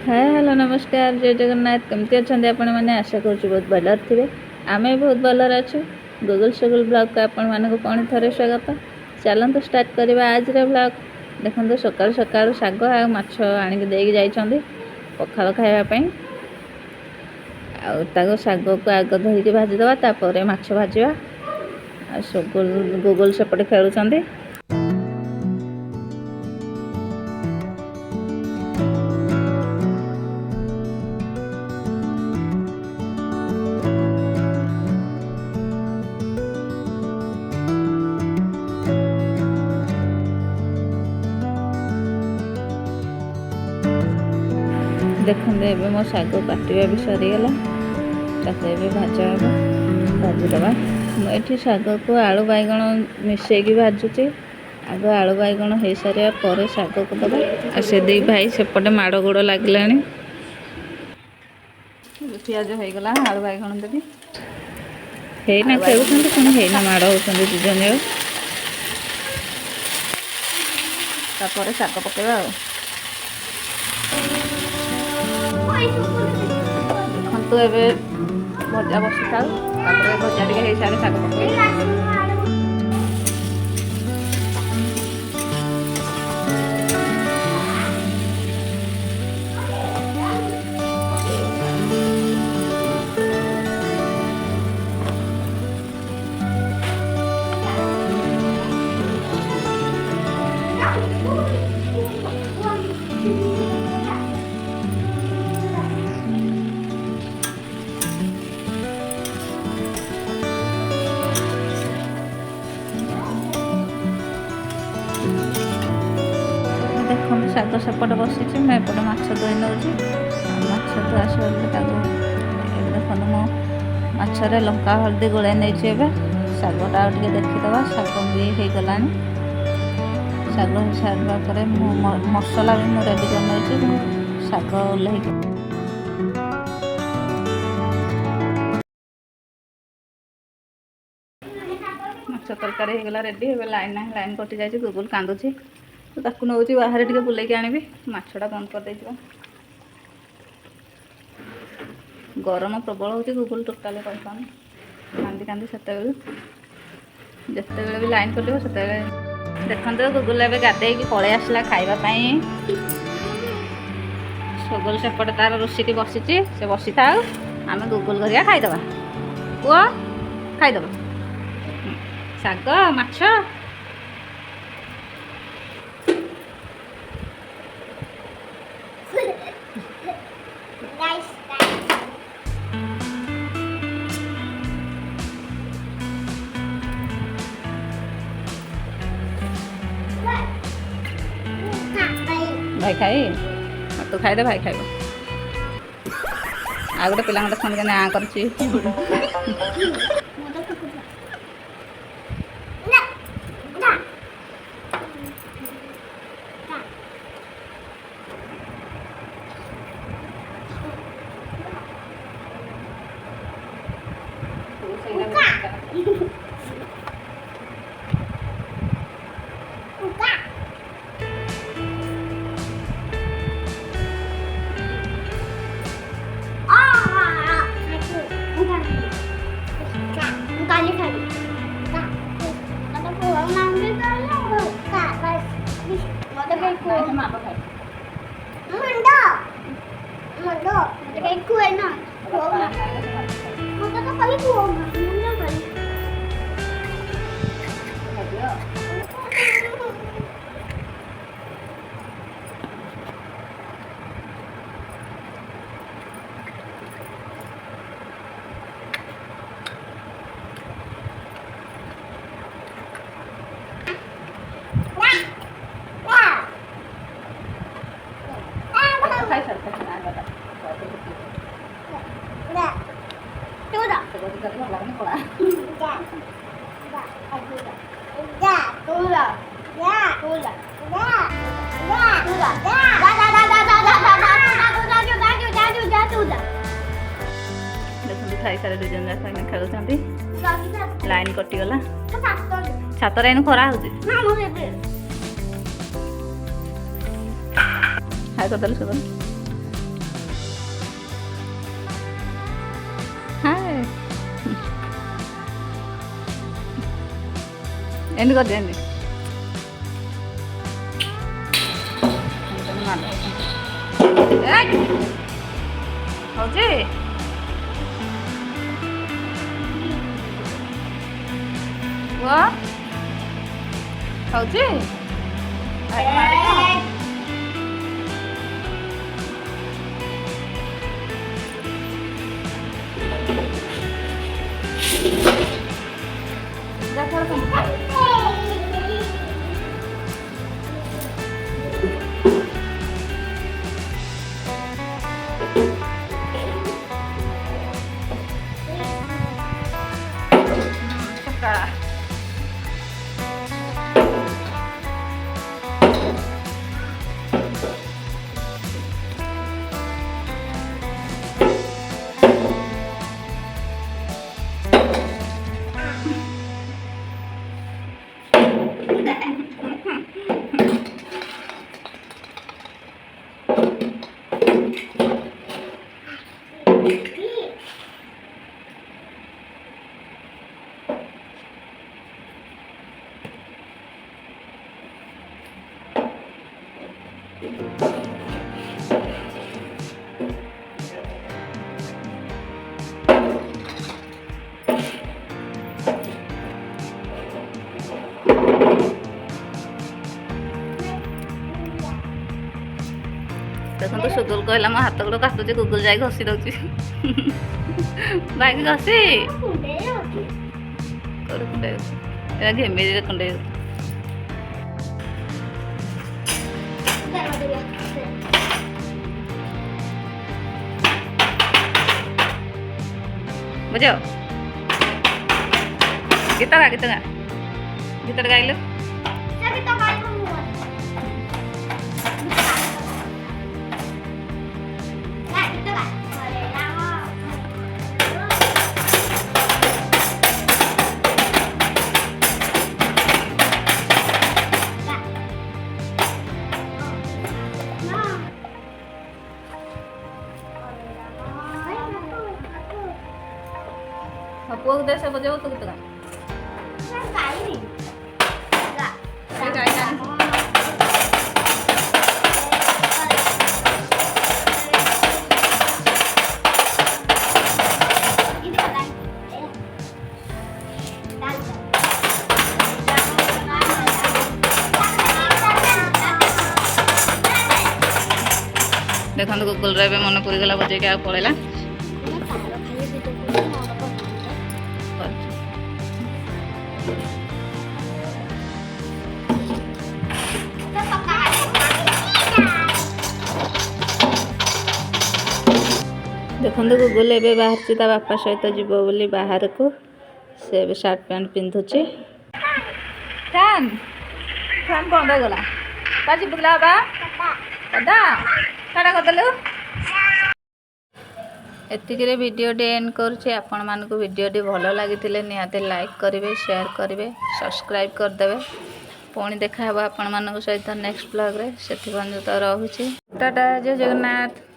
Hi hello नमस्कार जय जगन्नाथ केमती अच्छा आपण मैंने आशा करुँ बहुत भल थे आम बहुत भलर अच्छु गुगुल सुगुल ब्लॉग को आपण मानक पुणी थे स्वागत चलते स्टार्ट करवा आज ब्लॉग देखो सका सका शाग आ माछ आणिक देकी जाइछन्ति पखाल खाइबापी आउ शाग को आग धोईकी भाजीदे तापर माछ भाजवा गुगुल सेपटे खेलुचंती देखते ए मो शाग काटा भी सरीगला ताको भाजा भाजीदे मुझे शाग को आलू बैगण मिसेकी भाजुची आग आलू बैगण हो सारा पर शाग को दबा से दी भाई सेपटे माड़ गोड़ लगे पिज होगला आलू बैगण देवी हेना खेलुंट पुणी हेना माड़ होती दुजन तापर शाग पकेबा देखु ए भजा बसी था भजा टे हो सारे शाग पकड़ देखो शाग सेपटे बसी मैं एपटे माछ धोई नौ माछ धुआ सर देखो मो माछरे लंका हल्दी गोलाई नहीं शागटा टे देखीदे शाग भी हो गला शाग हो सारा पर मसला भी मुझे रेडी कर नौ शाग ओल्ल माछ तरकारी होगला रेडी लाइन ना लाइन कटि जाए गुगुल कांदुची ताकू नौ बाहर टे बुलेकी आनी माछटा बंद कर दे गरम प्रबल हो गुगुल टोटाल कहीपानी कांदी कांदी से जिते भी लाइन कटो से देखते गुगुल ए गाधे पलि आसला खावाई गुगुल सेपटे तार रोषिकी बसी से बसी था आम गुगुल करिया खाईदे पुआ खाईदे शाग माछ भाई खाई तू खाईदे भाई खाइब आ गोटे पिला देखते के ना कर खाई सारे दुजन जाक खेलुंट लाइन कटिगला छात खरा हो खाई करदेलु ଏମିତି କରିଦିଅ ଏମିତି ହଉଛି ପୁଅ ହଉଛି ଦେଖନ୍ତୁ ସୁଗୁଲ କହିଲା ମୋ ହାତ ଗୋଡ଼ କାଟୁଛି ଗୁଗୁଲ ଯାଇ ଘଷି ଦଉଛି ଭାଇକି ଘଷି କରୁ କୁଣ୍ଡେଇ ଏଇଟା ଘେମିରେ କୁଣ୍ଡେଇ ବୁଝ ଗୀତ ଗା ଗୀତଟା ଗାଇଲୁ ପୁଅକୁ ଦେ ସେ ବଜେଇବ ତୁ ଗୀତ ଗା ଦେଖନ୍ତୁ ଗୁଗୁଲର ଏବେ ମନେ ପଡ଼ିଗଲା ବଜେଇକି ଆଉ ପଳେଇଲା ଦେଖନ୍ତୁ ଗୁଗୁଲ ଏବେ ବାହାରିଛି ତା ବାପା ସହିତ ଯିବ ବୋଲି ବାହାରକୁ ସେ ଏବେ ସାର୍ଟ ପ୍ୟାଣ୍ଟ ପିନ୍ଧୁଛି ଫ୍ୟାନ୍ ଫ୍ୟାନ୍ ବନ୍ଦ ହେଇଗଲା ତା ଯିବୁ କିଲା ବାବା ଅଦା କାଟା କରିଦେଲୁ ଏତିକିରେ ଭିଡ଼ିଓଟି ଏଣ୍ଡ କରୁଛି ଆପଣମାନଙ୍କୁ ଭିଡ଼ିଓଟି ଭଲ ଲାଗିଥିଲେ ନିହାତି ଲାଇକ୍ କରିବେ ସେୟାର କରିବେ ସବସ୍କ୍ରାଇବ୍ କରିଦେବେ ପୁଣି ଦେଖା ହେବ ଆପଣମାନଙ୍କ ସହିତ ନେକ୍ସଟ ବ୍ଲଗ୍ରେ ସେଥିପାଇଁ ତ ରହୁଛି ଟାଟା ଜୟ ଜଗନ୍ନାଥ।